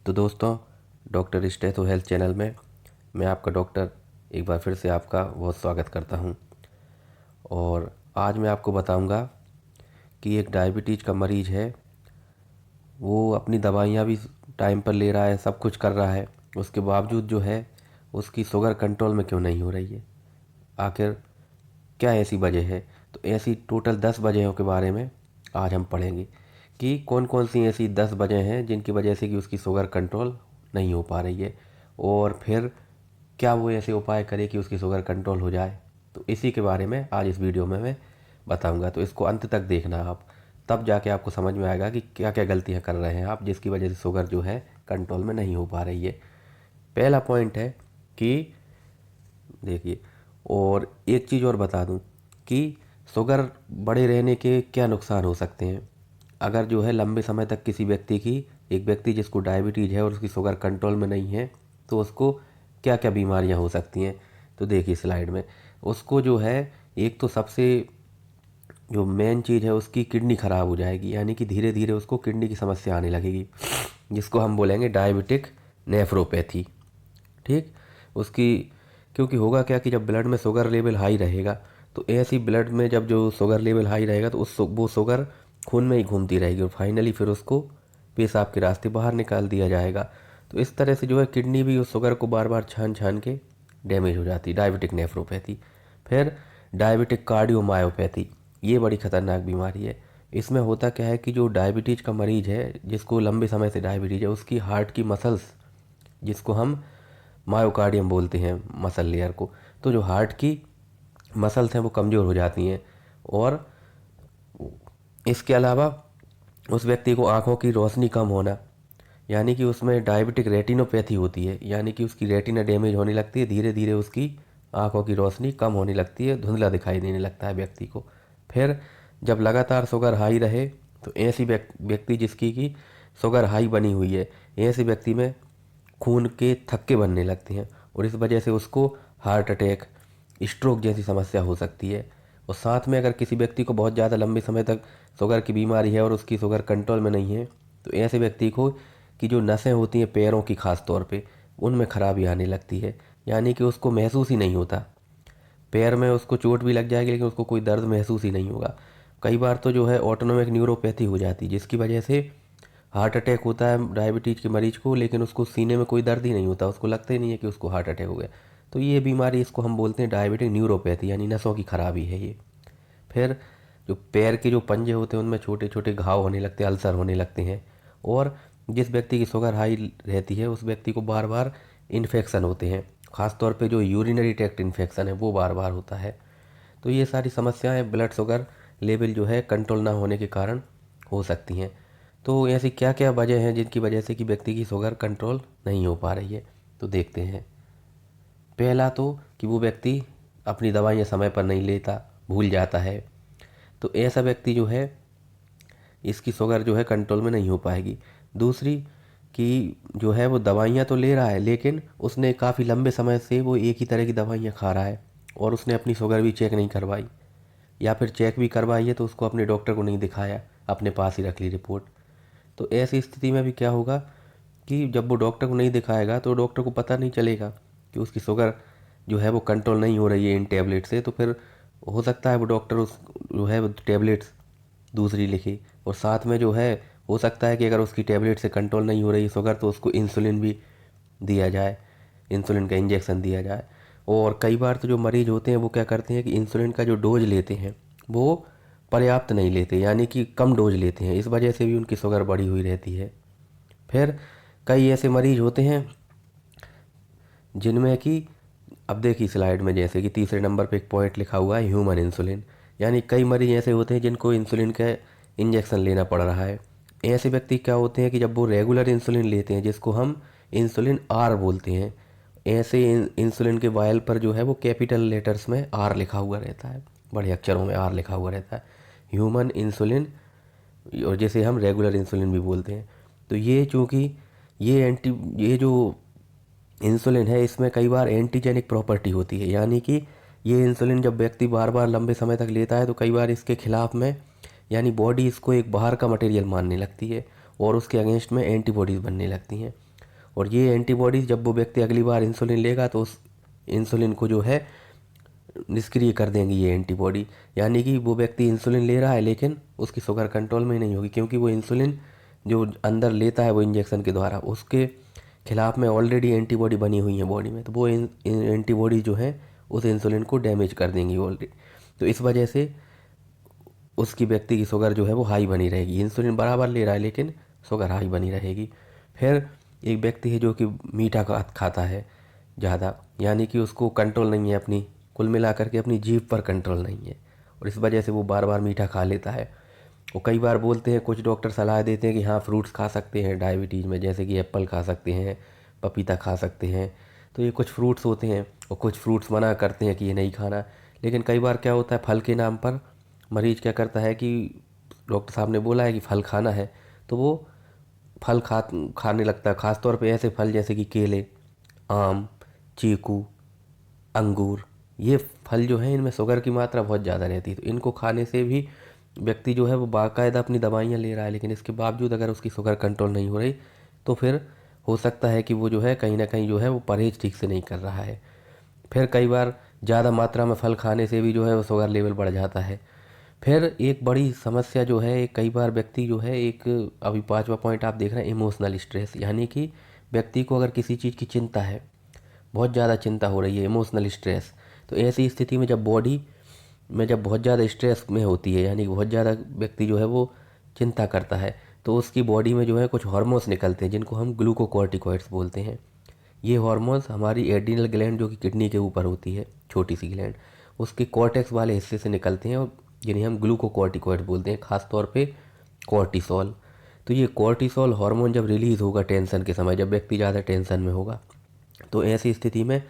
तो दोस्तों, doctor stetho health channel में मैं आपका डॉक्टर एक बार फिर से आपका बहुत स्वागत करता हूं। और आज मैं आपको बताऊंगा कि एक डायबिटीज़ का मरीज़ है, वो अपनी दवाइयां भी टाइम पर ले रहा है, सब कुछ कर रहा है, उसके बावजूद जो है उसकी शुगर कंट्रोल में क्यों नहीं हो रही है। आखिर क्या ऐसी वजह है। तो ऐसी टोटल 10 वजहों के बारे में आज हम पढ़ेंगे कि कौन कौन सी ऐसी 10 वजह हैं जिनकी वजह से कि उसकी शुगर कंट्रोल नहीं हो पा रही है, और फिर क्या वो ऐसे उपाय करे कि उसकी शुगर कंट्रोल हो जाए। तो इसी के बारे में आज इस वीडियो में मैं बताऊंगा। तो इसको अंत तक देखना आप, तब जाके आपको समझ में आएगा कि क्या क्या गलतियां कर रहे हैं आप, जिसकी वजह से शुगर जो है कंट्रोल में नहीं हो पा रही है। पहला पॉइंट है कि देखिए, और एक चीज़ और बता दूं कि शुगर बढ़े रहने के क्या नुकसान हो सकते हैं। अगर जो है लंबे समय तक किसी व्यक्ति की, एक व्यक्ति जिसको डायबिटीज़ है और उसकी शुगर कंट्रोल में नहीं है, तो उसको क्या क्या बीमारियां हो सकती हैं। तो देखिए स्लाइड में, उसको जो है एक तो सबसे जो मेन चीज़ है, उसकी किडनी ख़राब हो जाएगी, यानी कि धीरे धीरे उसको किडनी की समस्या आने लगेगी, जिसको हम बोलेंगे डायबिटिक नेफ्रोपैथी। ठीक, उसकी क्योंकि होगा क्या कि जब ब्लड में शुगर लेवल हाई रहेगा, तो ऐसी ब्लड में जब जो शुगर लेवल हाई रहेगा तो वो शुगर खून में ही घूमती रहेगी और फाइनली फिर उसको पेशाब के रास्ते बाहर निकाल दिया जाएगा। तो इस तरह से जो है किडनी भी उस शुगर को बार बार छान छान के डैमेज हो जाती है, डायबिटिक नेफ्रोपैथी। फिर डायबिटिक कार्डियोमायोपैथी, ये बड़ी खतरनाक बीमारी है। इसमें होता क्या है कि जो डायबिटीज़ का मरीज है, जिसको लंबे समय से डायबिटीज़ है, उसकी हार्ट की मसल्स, जिसको हम मायोकार्डियम बोलते हैं मसल लेयर को, तो जो हार्ट की मसल्स हैं वो कमज़ोर हो जाती हैं। और इसके अलावा उस व्यक्ति को आँखों की रोशनी कम होना, यानी कि उसमें डायबिटिक रेटिनोपैथी होती है, यानी कि उसकी रेटिना डैमेज होने लगती है, धीरे धीरे उसकी आँखों की रोशनी कम होने लगती है, धुंधला दिखाई देने लगता है व्यक्ति को। फिर जब लगातार शुगर हाई रहे, तो ऐसी व्यक्ति जिसकी की शुगर हाई बनी हुई है, ऐसे व्यक्ति में खून के थक्के बनने लगते हैं, और इस वजह से उसको हार्ट अटैक, स्ट्रोक जैसी समस्या हो सकती है। और साथ में अगर किसी व्यक्ति को बहुत ज़्यादा लंबे समय तक शुगर की बीमारी है और उसकी शुगर कंट्रोल में नहीं है, तो ऐसे व्यक्ति को कि जो नसें होती हैं पैरों की खास तौर पे, उनमें खराबी आने लगती है, यानी कि उसको महसूस ही नहीं होता। पैर में उसको चोट भी लग जाएगी लेकिन उसको कोई दर्द महसूस ही नहीं होगा। कई बार तो जो है ऑटोनोमिक न्यूरोपैथी हो जाती है, जिसकी वजह से हार्ट अटैक होता है डायबिटीज़ के मरीज को, लेकिन उसको सीने में कोई दर्द ही नहीं होता, उसको लगता ही नहीं है कि उसको हार्ट अटैक हो गया। तो ये बीमारी, इसको हम बोलते हैं डायबिटिक न्यूरोपैथी, यानी नसों की खराबी है ये। फिर जो पैर के जो पंजे होते हैं उनमें छोटे छोटे घाव होने लगते हैं, अल्सर होने लगते हैं। और जिस व्यक्ति की शुगर हाई रहती है, उस व्यक्ति को बार बार इन्फेक्शन होते हैं, खासतौर पे जो यूरिनरी ट्रैक्ट इन्फेक्शन है वो बार बार होता है। तो ये सारी समस्याएं ब्लड शुगर लेवल जो है कंट्रोल ना होने के कारण हो सकती हैं। तो ऐसी क्या क्या वजह हैं जिनकी वजह से कि व्यक्ति की शुगर कंट्रोल नहीं हो पा रही है। तो देखते हैं। पहला तो कि वो व्यक्ति अपनी दवाइयाँ समय पर नहीं लेता, भूल जाता है। तो ऐसा व्यक्ति जो है, इसकी शुगर जो है कंट्रोल में नहीं हो पाएगी। दूसरी कि जो है वो दवाइयाँ तो ले रहा है, लेकिन उसने काफ़ी लंबे समय से वो एक ही तरह की दवाइयाँ खा रहा है, और उसने अपनी शुगर भी चेक नहीं करवाई, या फिर चेक भी करवाई है तो उसको अपने डॉक्टर को नहीं दिखाया, अपने पास ही रख ली रिपोर्ट। तो ऐसी स्थिति में भी क्या होगा कि जब वो डॉक्टर को नहीं दिखाएगा तो डॉक्टर को पता नहीं चलेगा कि उसकी शुगर जो है वो कंट्रोल नहीं हो रही है इन टैबलेट से। तो फिर हो सकता है वो डॉक्टर उस जो है वो टैबलेट्स दूसरी लिखे, और साथ में जो है हो सकता है कि अगर उसकी टैबलेट से कंट्रोल नहीं हो रही शुगर, तो उसको इंसुलिन भी दिया जाए, इंसुलिन का इंजेक्शन दिया जाए। और कई बार तो जो मरीज होते हैं वो क्या करते हैं कि इंसुलिन का जो डोज लेते हैं वो पर्याप्त नहीं लेते, यानी कि कम डोज लेते हैं, इस वजह से भी उनकी शुगर बढ़ी हुई रहती है। फिर कई ऐसे मरीज होते हैं जिनमें कि, अब देखिए स्लाइड में, जैसे कि तीसरे नंबर पे एक पॉइंट लिखा हुआ है ह्यूमन इंसुलिन, यानी कई मरीज ऐसे होते हैं जिनको इंसुलिन का इंजेक्शन लेना पड़ रहा है। ऐसे व्यक्ति क्या होते हैं कि जब वो रेगुलर इंसुलिन लेते हैं, जिसको हम इंसुलिन आर बोलते हैं, ऐसे इंसुलिन के वायल पर जो है वो कैपिटल लेटर्स में आर लिखा हुआ रहता है, बड़े अक्षरों में आर लिखा हुआ रहता है, ह्यूमन इंसुलिन, और जैसे हम रेगुलर इंसुलिन भी बोलते हैं। तो ये चूँकि ये जो इंसुलिन है, इसमें कई बार एंटीजेनिक प्रॉपर्टी होती है, यानी कि ये इंसुलिन जब व्यक्ति बार बार लंबे समय तक लेता है तो कई बार इसके खिलाफ में, यानी बॉडी इसको एक बाहर का मटेरियल मानने लगती है और उसके अगेंस्ट में एंटीबॉडीज़ बनने लगती हैं। और ये एंटीबॉडीज़ जब वो व्यक्ति अगली बार इंसुलिन लेगा तो उस इंसुलिन को जो है निष्क्रिय कर देंगी ये एंटीबॉडी। यानी कि वो व्यक्ति इंसुलिन ले रहा है लेकिन उसकी शुगर कंट्रोल में नहीं होगी, क्योंकि वो इंसुलिन जो अंदर लेता है वो इंजेक्शन के द्वारा, उसके खिलाफ में ऑलरेडी एंटीबॉडी बनी हुई है बॉडी में, तो वो एंटीबॉडी जो है उस इंसुलिन को डैमेज कर देंगी ऑलरेडी। तो इस वजह से उसकी व्यक्ति की शुगर जो है वो हाई बनी रहेगी। इंसुलिन बराबर ले रहा है लेकिन शुगर हाई बनी रहेगी। फिर एक व्यक्ति है जो कि मीठा खाता है ज़्यादा, यानी कि उसको कंट्रोल नहीं है अपनी, कुल मिला करके अपनी जीभ पर कंट्रोल नहीं है, और इस वजह से वो बार बार मीठा खा लेता है। और कई बार बोलते हैं, कुछ डॉक्टर सलाह देते हैं कि हाँ फ्रूट्स खा सकते हैं डायबिटीज़ में, जैसे कि एप्पल खा सकते हैं, पपीता खा सकते हैं। तो ये कुछ फ्रूट्स होते हैं, और कुछ फ्रूट्स मना करते हैं कि ये नहीं खाना। लेकिन कई बार क्या होता है, फल के नाम पर मरीज़ क्या करता है कि डॉक्टर साहब ने बोला है कि फल खाना है, तो वो फल खाने लगता है। ख़ासतौर पे ऐसे फल जैसे कि केले, आम, चीकू, अंगूर, ये फल जो हैं इनमें शुगर की मात्रा बहुत ज़्यादा रहती है। तो इनको खाने से भी व्यक्ति जो है वो बाकायदा अपनी दवाइयाँ ले रहा है, लेकिन इसके बावजूद अगर उसकी शुगर कंट्रोल नहीं हो रही तो फिर हो सकता है कि वो जो है कहीं ना कहीं जो है वो परहेज़ ठीक से नहीं कर रहा है। फिर कई बार ज़्यादा मात्रा में फल खाने से भी जो है वो शुगर लेवल बढ़ जाता है। फिर एक बड़ी समस्या जो है, कई बार व्यक्ति जो है, एक अभी 5वां पॉइंट आप देख रहे हैं, इमोशनल स्ट्रेस। यानी कि व्यक्ति को अगर किसी चीज़ की चिंता है, बहुत ज़्यादा चिंता हो रही है, इमोशनल स्ट्रेस, तो ऐसी स्थिति में जब बॉडी में जब बहुत ज़्यादा स्ट्रेस में होती है, यानी कि बहुत ज़्यादा व्यक्ति जो है वो चिंता करता है, तो उसकी बॉडी में जो है कुछ हार्मोन्स निकलते हैं जिनको हम ग्लूकोकॉर्टिकॉइड्स बोलते हैं। ये हार्मोन्स हमारी एड्रिनल ग्लैंड जो कि किडनी के ऊपर होती है, छोटी सी ग्लैंड, उसके कॉर्टेक्स वाले हिस्से से निकलते हैं, और जिन्हें हम ग्लूकोकॉर्टिकॉइड्स बोलते हैं, खासतौर पे कॉर्टिसोल। तो ये कॉर्टिसोल हार्मोन जब रिलीज़ होगा टेंशन के समय, जब व्यक्ति ज़्यादा टेंशन में होगा, तो ऐसी स्थिति में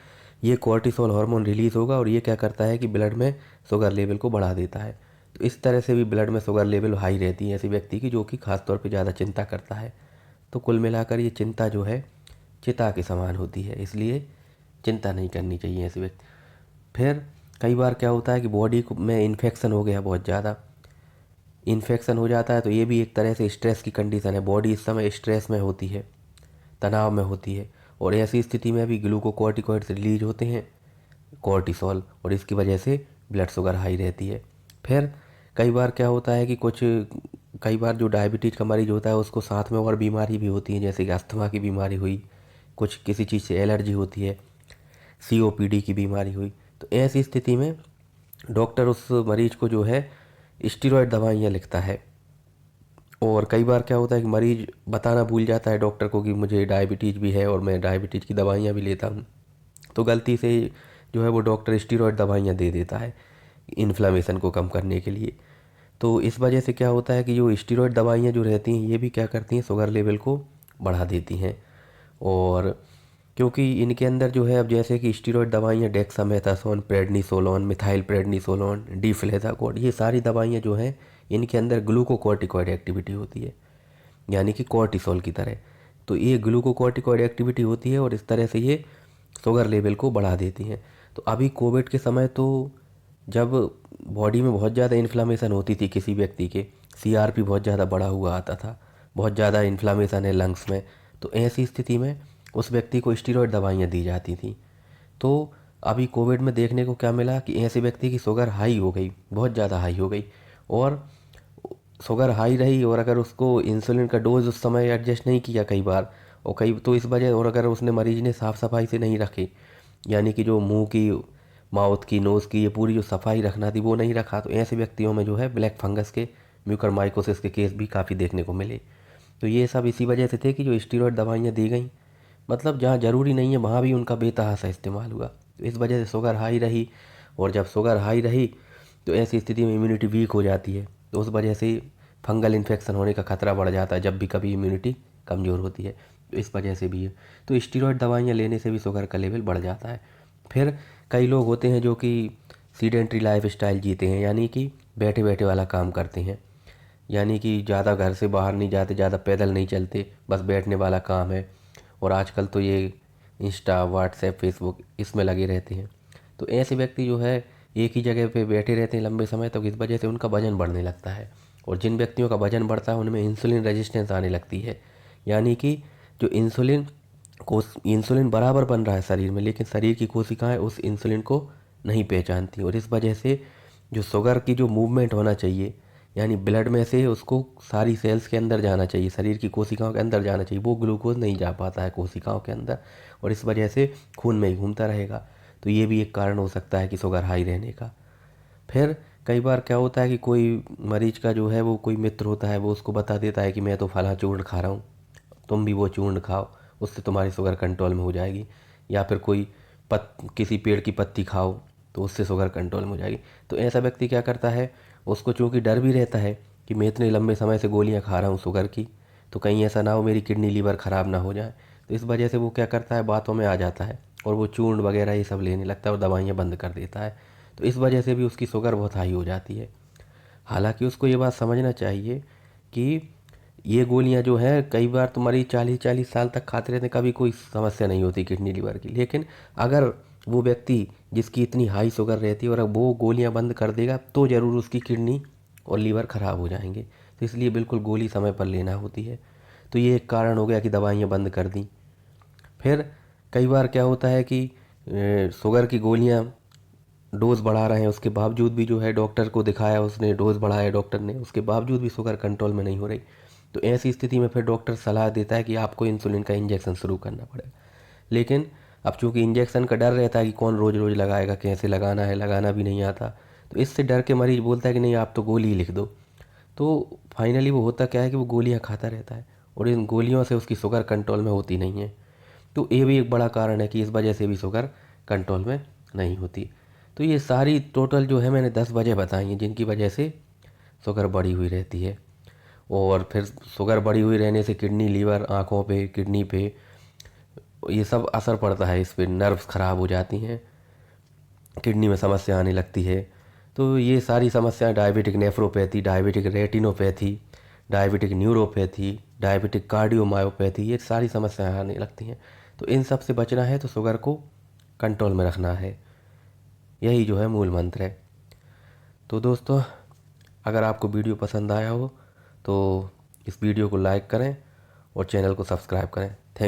ये कॉर्टिसोल हार्मोन रिलीज़ होगा, और ये क्या करता है कि ब्लड में शुगर लेवल को बढ़ा देता है। तो इस तरह से भी ब्लड में शुगर लेवल हाई रहती है ऐसे व्यक्ति की, जो कि खासतौर पे ज़्यादा चिंता करता है। तो कुल मिलाकर ये चिंता जो है चिता के समान होती है, इसलिए चिंता नहीं करनी चाहिए ऐसे व्यक्ति। फिर कई बार क्या होता है कि बॉडी में इन्फेक्शन हो गया, बहुत ज़्यादा इन्फेक्शन हो जाता है, तो ये भी एक तरह से स्ट्रेस की कंडीशन है। बॉडी इस समय स्ट्रेस में होती है, तनाव में होती है, और ऐसी स्थिति में भी ग्लूकोकॉर्टिकॉइड्स रिलीज होते हैं, कॉर्टिसोल, और इसकी वजह से ब्लड शुगर हाई रहती है। फिर कई बार क्या होता है कि कई बार जो डायबिटीज़ का मरीज होता है उसको साथ में और बीमारी भी होती है, जैसे कि अस्थमा की बीमारी हुई, कुछ किसी चीज़ से एलर्जी होती है, सीओपीडी की बीमारी हुई। तो ऐसी स्थिति में डॉक्टर उस मरीज को जो है स्टीरॉयड दवाइयाँ लिखता है। और कई बार क्या होता है कि मरीज बताना भूल जाता है डॉक्टर को कि मुझे डायबिटीज़ भी है और मैं डायबिटीज़ की दवाइयाँ भी लेता हूँ, तो गलती से जो है वो डॉक्टर स्टीरॉयड दवाइयाँ दे देता है इन्फ्लामेशन को कम करने के लिए। तो इस वजह से क्या होता है कि जो स्टीरॉयड दवाइयाँ जो रहती हैं ये भी क्या करती हैं, शुगर लेवल को बढ़ा देती हैं। और क्योंकि इनके अंदर जो है, अब जैसे कि स्टीरॉयड दवाइयाँ डेक्सामेथासोन, प्रेडनिसोलोन, मिथाइल प्रेडनिसोलोन, डिफ्लेज़ाकोड, ये सारी दवाइयाँ जो हैं इनके अंदर ग्लूकोकॉर्टिकॉइड एक्टिविटी होती है, यानी कि कॉर्टिसोल की तरह। तो ये ग्लूकोकॉर्टिकॉइड एक्टिविटी होती है और इस तरह से ये शुगर लेवल को बढ़ा देती हैं। तो अभी कोविड के समय तो जब बॉडी में बहुत ज़्यादा इन्फ्लामेशन होती थी किसी व्यक्ति के, सीआरपी बहुत ज़्यादा बढ़ा हुआ आता था, बहुत ज़्यादा इन्फ्लामेशन है लंग्स में, तो ऐसी स्थिति में उस व्यक्ति को स्टीरॉयड दवाइयाँ दी जाती थी। तो अभी कोविड में देखने को क्या मिला कि ऐसे व्यक्ति की शुगर हाई हो गई, बहुत ज़्यादा हाई हो गई, और शुगर हाई रही, और अगर उसको इंसुलिन का डोज उस समय एडजस्ट नहीं किया कई बार, और कई तो इस वजह, और अगर उसने मरीज ने साफ़ सफाई से नहीं रखी, यानी कि जो मुंह की, माउथ की, नोज़ की, ये पूरी जो सफाई रखना थी वो नहीं रखा, तो ऐसे व्यक्तियों में जो है ब्लैक फंगस के, म्यूकरमाइकोसिस के केस भी काफ़ी देखने को मिले। तो ये सब इसी वजह से थे कि जो स्टीरॉयड दवाइयाँ दी गई, मतलब जहाँ ज़रूरी नहीं है वहाँ भी उनका बेतहाशा इस्तेमाल हुआ, तो इस वजह से शुगर हाई रही। और जब शुगर हाई रही तो ऐसी स्थिति में इम्यूनिटी वीक हो जाती है, तो उस वजह से फंगल इन्फेक्शन होने का खतरा बढ़ जाता है जब भी कभी इम्यूनिटी कमज़ोर होती है, तो इस वजह से भी है। तो स्टीरॉयड दवाइयाँ लेने से भी शुगर का लेवल बढ़ जाता है। फिर कई लोग होते हैं जो कि सीडेंट्री लाइफ स्टाइल जीते हैं, यानी कि बैठे बैठे वाला काम करते हैं, यानी कि ज़्यादा घर से बाहर नहीं जाते, ज़्यादा पैदल नहीं चलते, बस बैठने वाला काम है। और आजकल तो ये इंस्टा, व्हाट्सएप, फेसबुक, इसमें लगे रहते हैं। तो ऐसे व्यक्ति जो है एक ही जगह पे बैठे रहते हैं लंबे समय तक, इस वजह से उनका वजन बढ़ने लगता है। और जिन व्यक्तियों का वजन बढ़ता है उनमें इंसुलिन रेजिस्टेंस आने लगती है, यानी कि जो इंसुलिन इंसुलिन बराबर बन रहा है शरीर में, लेकिन शरीर की कोशिकाएं उस इंसुलिन को नहीं पहचानती, और इस वजह से जो शुगर की जो मूवमेंट होना चाहिए, यानी ब्लड में से उसको सारी सेल्स के अंदर जाना चाहिए, शरीर की कोशिकाओं के अंदर जाना चाहिए, वो ग्लूकोज नहीं जा पाता है कोशिकाओं के अंदर, और इस वजह से खून में ही घूमता रहेगा। तो ये भी एक कारण हो सकता है कि शुगर हाई रहने का। फिर कई बार क्या होता है कि कोई मरीज का जो है वो कोई मित्र होता है, वो उसको बता देता है कि मैं तो फलां चूर्ण खा रहा हूँ, तुम भी वो चूर्ण खाओ, उससे तुम्हारी शुगर कंट्रोल में हो जाएगी। या फिर कोई किसी पेड़ की पत्ती खाओ तो उससे शुगर कंट्रोल में हो जाएगी। तो ऐसा व्यक्ति क्या करता है, उसको चूँकि डर भी रहता है कि मैं इतने लंबे समय से गोलियाँ खा रहा हूँ शुगर की, तो कहीं ऐसा ना हो मेरी किडनी लीवर ख़राब ना हो जाए, तो इस वजह से वो क्या करता है, बातों में आ जाता है और वो चूर्ण वगैरह ये सब लेने लगता है और दवाइयाँ बंद कर देता है। तो इस वजह से भी उसकी शुगर बहुत हाई हो जाती है। हालांकि उसको ये बात समझना चाहिए कि ये गोलियां जो हैं कई बार तुम्हारी 40-40 साल तक खाते रहने का भी कोई समस्या नहीं होती किडनी लीवर की, लेकिन अगर वो व्यक्ति जिसकी इतनी हाई शुगर रहती है और अब वो गोलियां बंद कर देगा तो ज़रूर उसकी किडनी और लीवर ख़राब हो जाएंगे। तो इसलिए बिल्कुल गोली समय पर लेना होती है। तो ये एक कारण हो गया कि दवाइयाँ बंद कर दी। फिर कई बार क्या होता है कि शुगर की गोलियां डोज बढ़ा रहे हैं, उसके बावजूद भी जो है डॉक्टर को दिखाया, उसने डोज बढ़ाया डॉक्टर ने, उसके बावजूद भी शुगर कंट्रोल में नहीं हो रही। तो ऐसी स्थिति में फिर डॉक्टर सलाह देता है कि आपको इंसुलिन का इंजेक्शन शुरू करना पड़ेगा। लेकिन अब चूंकि इंजेक्शन का डर रहता है कि कौन रोज़ रोज़ लगाएगा, कैसे लगाना है, लगाना भी नहीं आता, तो इससे डर के मरीज बोलता है कि नहीं आप तो गोली ही लिख दो। तो फाइनली वो होता क्या है कि वो गोलियाँ खाता रहता है और इन गोलियों से उसकी शुगर कंट्रोल में होती नहीं है। तो ये भी एक बड़ा कारण है कि इस वजह से भी शुगर कंट्रोल में नहीं होती। तो ये सारी टोटल जो है मैंने 10 वजह बताई हैं जिनकी वजह से शुगर बढ़ी हुई रहती है। और फिर शुगर बढ़ी हुई रहने से किडनी लीवर आँखों पे, किडनी पे ये सब असर पड़ता है, इस पे नर्व्स ख़राब हो जाती हैं, किडनी में समस्या आने लगती है। तो ये सारी समस्याएं diabetic nephropathy, diabetic retinopathy, diabetic neuropathy, diabetic cardiomyopathy, ये सारी समस्याएं आने लगती हैं। तो इन सब से बचना है तो शुगर को कंट्रोल में रखना है, यही जो है मूल मंत्र है। तो दोस्तों, अगर आपको वीडियो पसंद आया हो तो इस वीडियो को लाइक करें और चैनल को सब्सक्राइब करें।